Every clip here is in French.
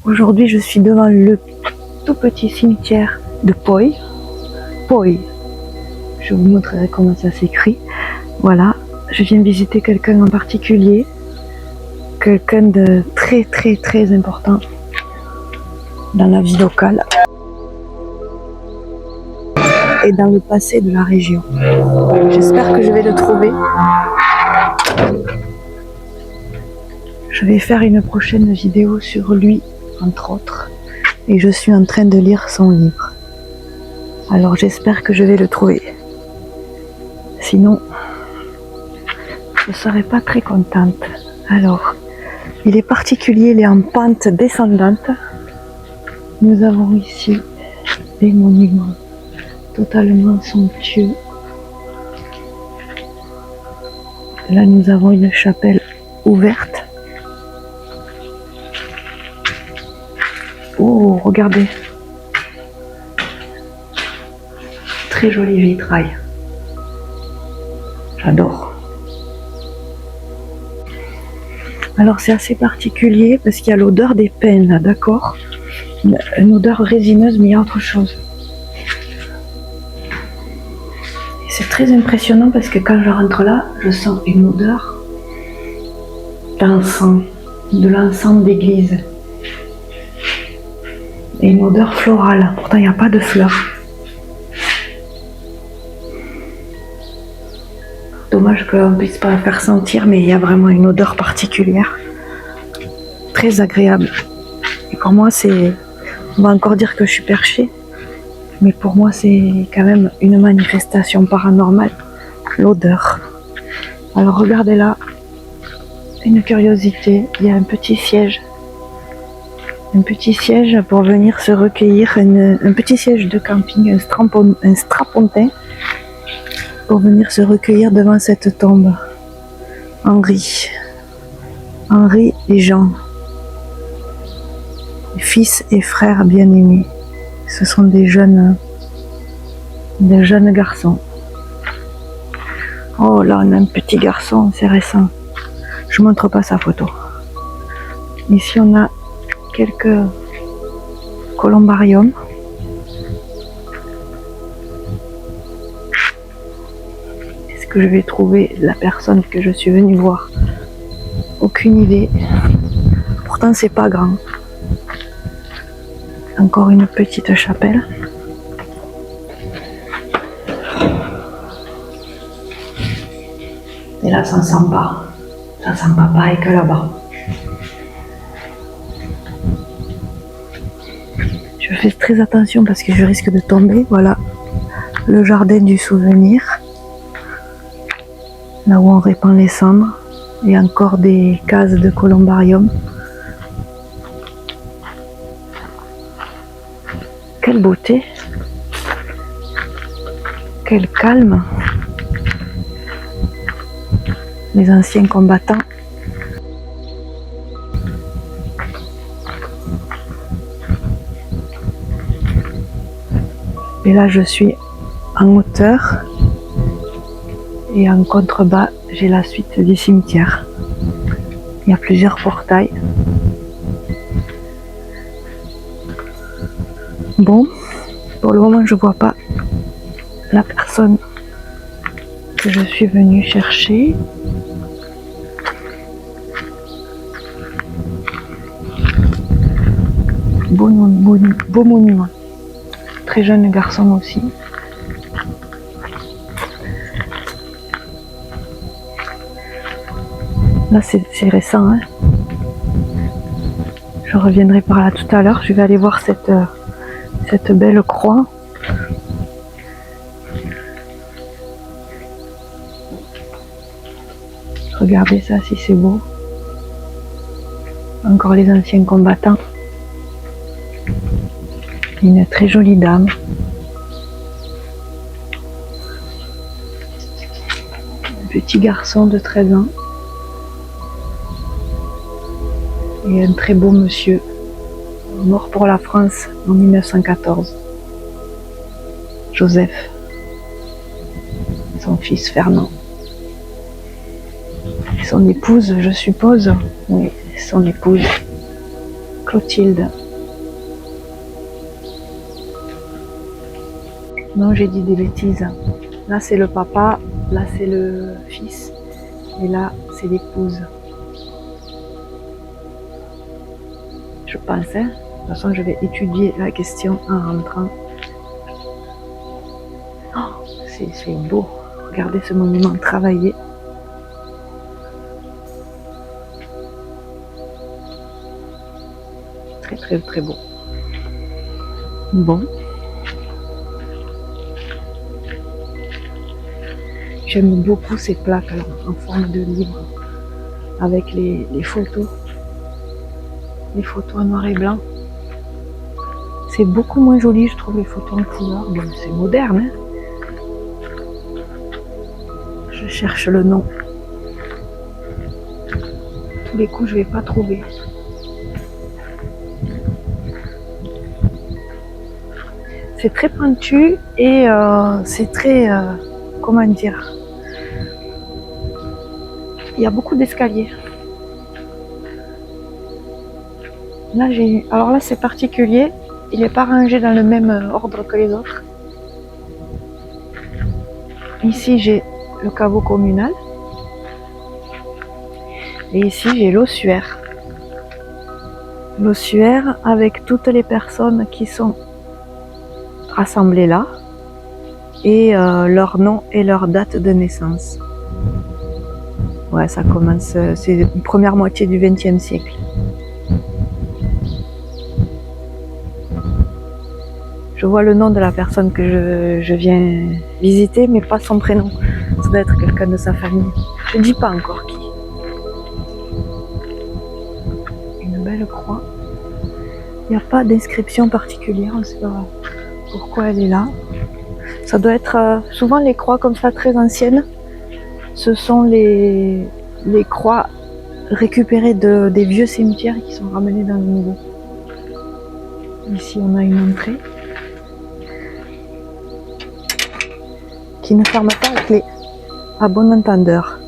Aujourd'hui, je suis devant le tout petit cimetière de Poy. Poy. Je vous montrerai comment ça s'écrit. Voilà, je viens visiter quelqu'un en particulier. Quelqu'un de très très très important dans la vie locale et dans le passé de la région. J'espère que je vais le trouver. Je vais faire une prochaine vidéo sur lui, entre autres, et je suis en train de lire son livre. Alors j'espère que je vais le trouver. Sinon, je ne serai pas très contente. Alors, il est particulier, il est en pente descendante. Nous avons ici des monuments totalement somptueux. Là, nous avons une chapelle ouverte. Oh, regardez. Très joli vitrail. J'adore. Alors c'est assez particulier parce qu'il y a l'odeur des pins là, d'accord? Une odeur résineuse, mais il y a autre chose. Et c'est très impressionnant parce que quand je rentre là, je sens une odeur d'encens, de l'encens d'église. Et une odeur florale, pourtant il n'y a pas de fleurs. Dommage qu'on ne puisse pas la faire sentir, mais il y a vraiment une odeur particulière. Très agréable. Et pour moi, c'est... On va encore dire que je suis perchée, mais pour moi, c'est quand même une manifestation paranormale. L'odeur. Alors regardez là, une curiosité, il y a un petit siège. Un petit siège pour venir se recueillir, un petit siège de camping, un strapontin, pour venir se recueillir devant cette tombe. Henri et Jean, fils et frères bien-aimés. Ce sont des jeunes garçons. Oh là, on a un petit garçon, c'est récent. Je ne montre pas sa photo. Ici, on a quelques columbariums. Est-ce que je vais trouver la personne que je suis venue voir? Aucune idée. Pourtant, c'est pas grand. Encore une petite chapelle. Et là, ça ne sent pas. Ça sent pas pareil que là-bas. Je fais très attention parce que je risque de tomber. Voilà, le jardin du souvenir. Là où on répand les cendres. Et encore des cases de columbarium. Quelle beauté! Quel calme! Les anciens combattants. Et là, je suis en hauteur et en contrebas, j'ai la suite du cimetière. Il y a plusieurs portails. Bon, pour le moment, je ne vois pas la personne que je suis venue chercher. Beau monument. Très jeune garçon aussi. Là, c'est récent, hein. Je reviendrai par là tout à l'heure. Je vais aller voir cette belle croix. Regardez ça, si c'est beau. Encore les anciens combattants. Une très jolie dame. Un petit garçon de 13 ans. Et un très beau monsieur, mort pour la France en 1914. Joseph. Son fils Fernand. Et son épouse, je suppose. Oui, son épouse Clotilde. Non, j'ai dit des bêtises. Là, c'est le papa, là, c'est le fils, et là, c'est l'épouse. Je pense, hein. De toute façon, je vais étudier la question en rentrant. Oh, c'est beau. Regardez ce monument travaillé. Très, très, très beau. Bon. J'aime beaucoup ces plaques là, en forme de livre, avec les photos en noir et blanc. C'est beaucoup moins joli, je trouve, les photos en couleur. Bon, c'est moderne, hein. Je cherche le nom. Tous les coups, je vais pas trouver. C'est très pointu et c'est très... comment dire? Il y a beaucoup d'escaliers. Là, alors là, c'est particulier. Il n'est pas rangé dans le même ordre que les autres. Ici, j'ai le caveau communal. Et ici, j'ai l'ossuaire. L'ossuaire avec toutes les personnes qui sont rassemblées là. Et leur nom et leur date de naissance. Ouais, ça commence, c'est la première moitié du XXe siècle. Je vois le nom de la personne que je viens visiter, mais pas son prénom. Ça doit être quelqu'un de sa famille. Je ne dis pas encore qui. Une belle croix. Il n'y a pas d'inscription particulière, on ne sait pas pourquoi elle est là. Ça doit être souvent les croix comme ça très anciennes. Ce sont les croix récupérées des vieux cimetières qui sont ramenées dans le nouveau. Ici, on a une entrée qui ne ferme pas la clé, à bon entendeur.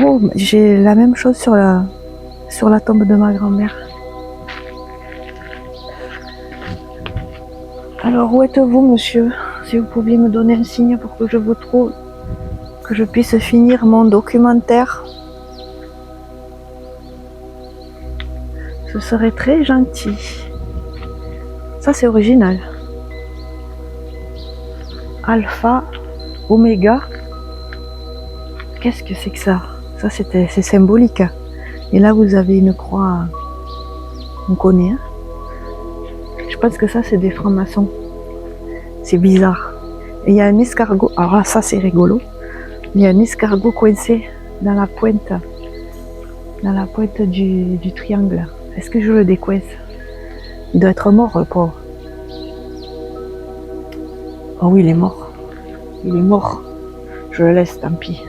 Oh, j'ai la même chose sur la tombe de ma grand-mère. Alors, où êtes-vous, monsieur? Si vous pouviez me donner un signe pour que je vous trouve, que je puisse finir mon documentaire, ce serait très gentil. Ça, c'est original. Alpha, Oméga. Qu'est-ce que c'est que ça? Ça, c'est symbolique. Et là, vous avez une croix. On connaît, hein? Je pense que ça, c'est des francs-maçons. C'est bizarre. Et il y a un escargot. Alors là, ça, c'est rigolo. Il y a un escargot coincé dans la pointe du triangle. Est-ce que je le décoince? Il doit être mort, le pauvre. Oh oui, il est mort. Il est mort. Je le laisse, tant pis.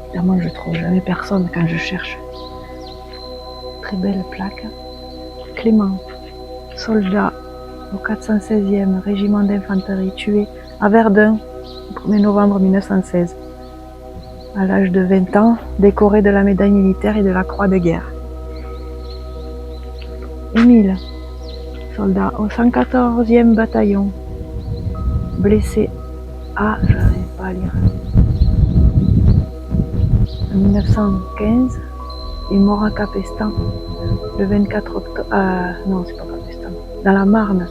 Évidemment, je trouve jamais personne quand je cherche. Très belle plaque. Clément, soldat au 416e régiment d'infanterie, tué à Verdun, le 1er novembre 1916. À l'âge de 20 ans, décoré de la médaille militaire et de la croix de guerre. Émile, soldat au 114e bataillon, blessé à, je n'arrive pas à lire, en 1915, et mort à Capestan le 24 octobre, non c'est pas Capestan, dans la Marne,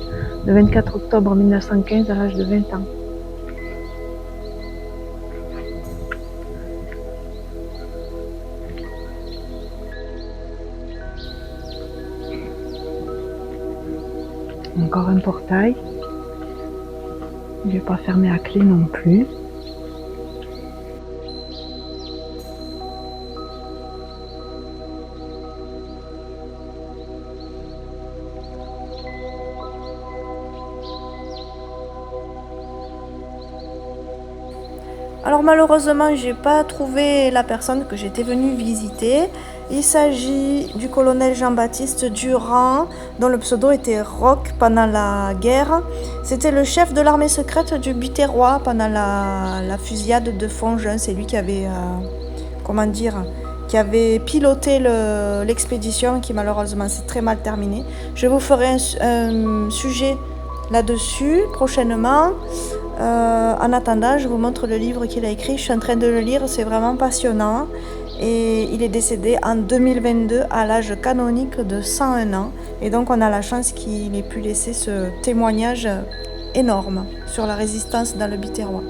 le 24 octobre 1915 à l'âge de 20 ans. Encore un portail. Il n'est pas fermé à clé non plus. Alors malheureusement, j'ai pas trouvé la personne que j'étais venue visiter. Il s'agit du colonel Jean-Baptiste Durand, dont le pseudo était Roch pendant la guerre. C'était le chef de l'armée secrète du Biterrois pendant la fusillade de Fongin. C'est lui qui avait qui avait piloté l'expédition, qui malheureusement s'est très mal terminée. Je vous ferai un sujet là-dessus prochainement. En attendant, je vous montre le livre qu'il a écrit. Je suis en train de le lire, c'est vraiment passionnant. Et il est décédé en 2022 à l'âge canonique de 101 ans. Et donc on a la chance qu'il ait pu laisser ce témoignage énorme sur la résistance dans le Biterrois.